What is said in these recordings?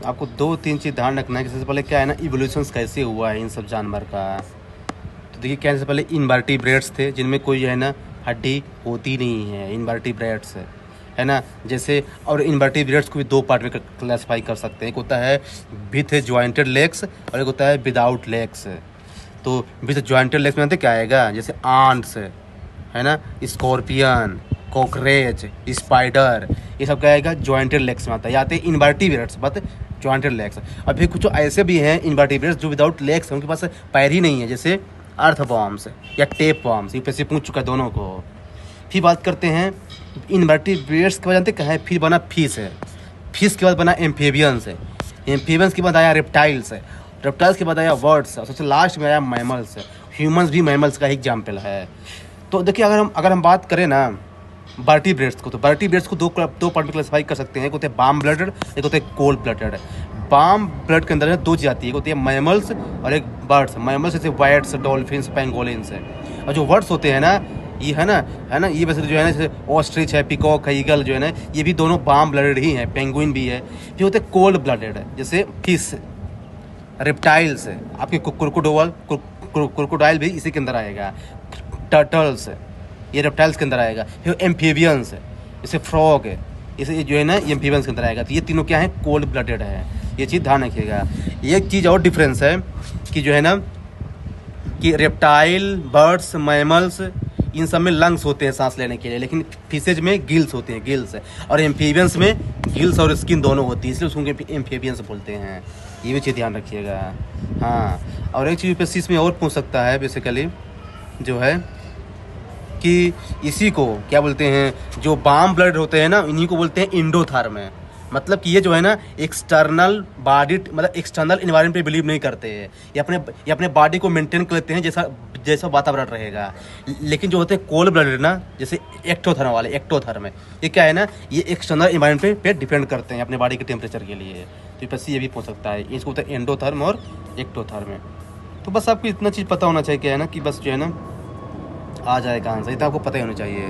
आपको 2-3 चीज़ ध्यान रखना है कि सबसे पहले क्या है ना, इवोल्यूशन कैसे हुआ है इन सब जानवर का। तो देखिए क्या है, सबसे पहले इनवर्टिब्रेट्स थे जिनमें कोई जो है ना हड्डी होती नहीं है, इनवर्टिब्रेट्स है ना। जैसे और इनवर्टिब्रेट्स को भी 2 पार्ट में क्लासीफाई कर सकते हैं, एक होता है विथ जॉइंटेड लेग्स और एक होता है विदाउट लेग्स। तो विथ जॉइंटेड लेग्स में क्या आएगा, जैसे आंट्स है ना, स्कॉर्पियन, कॉकरेच, स्पाइडर, ये सब क्या आएगा जॉइंटेड लेग्स में आता है। आते हैं इनवर्टिब्रेट्स बट जॉइंटेड लेग्स। और फिर कुछ ऐसे भी हैं इनवर्टिब्रेट्स जो विदाउट लेग्स हैं, उनके पास पैर ही नहीं है, जैसे अर्थवॉर्म्स या टेप वॉर्म्स, ये से पूछ चुका है दोनों को। फिर बात करते हैं इनवर्टिब्रेट्स के बाद, जानते कहाँ है, फिर बना फिश है, फिश के बाद बना एम्फीबियंस है, एम्फीबियंस के बाद आया रेप्टाइल्स है, रेप्टाइल्स के बाद आया वर्ड्स और सबसे लास्ट में आया मैमल्स है। ह्यूमंस भी मैमल्स का ही एग्जाम्पल है। तो देखिए अगर हम बात करें ना वर्टिब्रेट्स को, तो वर्टिब्रेट्स को दो पार्ट में क्लासिफाई कर सकते हैं, एक होते हैं वार्म ब्लडेड, एक होते हैं कोल्ड ब्लडेड। वार्म ब्लड के अंदर 2 चीज़ आती है, एक होती है मैमल्स और एक बर्ड्स। मैमल्स जैसे वाइट्स, डॉल्फिन्स, पेंगोलिन्स है। और जो बर्ड्स होते हैं ना, ये है ना ये वैसे जो है ना, जैसे ऑस्ट्रिच है, पिकॉक है, ईगल जो है ना, ये भी दोनों वार्म ब्लडेड ही हैं। पेंगुइन भी है। फिर होते हैं कोल्ड ब्लडेड है, जैसे फिश, रेप्टाइल्स है, आपके क्रोकोडाइल भी इसी के अंदर आएगा। टर्टल्स है, ये रेप्टाइल्स के अंदर आएगा। फिर एम्फीबियंस है, जैसे फ्रॉग है, इसे जो है ना ये एम्फीबियंस के अंदर आएगा। तो ये तीनों क्या है, कोल्ड ब्लडेड है। ये चीज़ ध्यान रखिएगा। एक चीज़ और डिफरेंस है कि जो है ना कि रेप्टाइल, बर्ड्स, मैमल्स, इन सब में लंग्स होते हैं सांस लेने के लिए, लेकिन फिशेज में गिल्स होते हैं, गिल्स। और एम्फीबियंस में गिल्स और स्किन दोनों होती है, इसलिए उसको एम्फीबियंस बोलते हैं। ये भी चीज़ ध्यान रखिएगा। हाँ, और एक चीज़ पे में और पूछ सकता है बेसिकली जो है कि इसी को क्या बोलते हैं, जो वार्म ब्लड होते हैं ना, इन्हीं को बोलते हैं इंडोथर्म है। मतलब कि ये जो है ना एक्सटर्नल बॉडी, मतलब एक्सटर्नल इन्वायरमेंट पे बिलीव नहीं करते हैं, ये अपने बॉडी को मेंटेन कर लेते हैं जैसा वातावरण रहेगा। लेकिन जो होते हैं कोल्ड ब्लडेड ना, जैसे एक्टोथर्म वाले, एक्टोथर्म है, ये क्या है ना, ये एक्सटर्नल इन्वायरमेंट पे डिपेंड करते हैं अपने बॉडी के टेम्परेचर के लिए। तो बस ये भी पूछ सकता है, इसको होता है एंडोथर्म और एक्टोथर्म। तो बस आपको इतना चीज़ पता होना चाहिए, क्या है ना कि बस जो है ना आ जाएगा आंसर, इतना आपको पता ही होना चाहिए।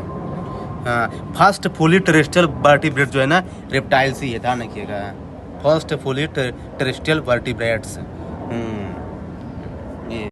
हाँ, फर्स्ट फुली टेरेस्ट्रियल वर्टिब्रेट जो है ना रेप्टाइल्स ही है, ध्यान रखिएगा। First fully terrestrial vertebrates.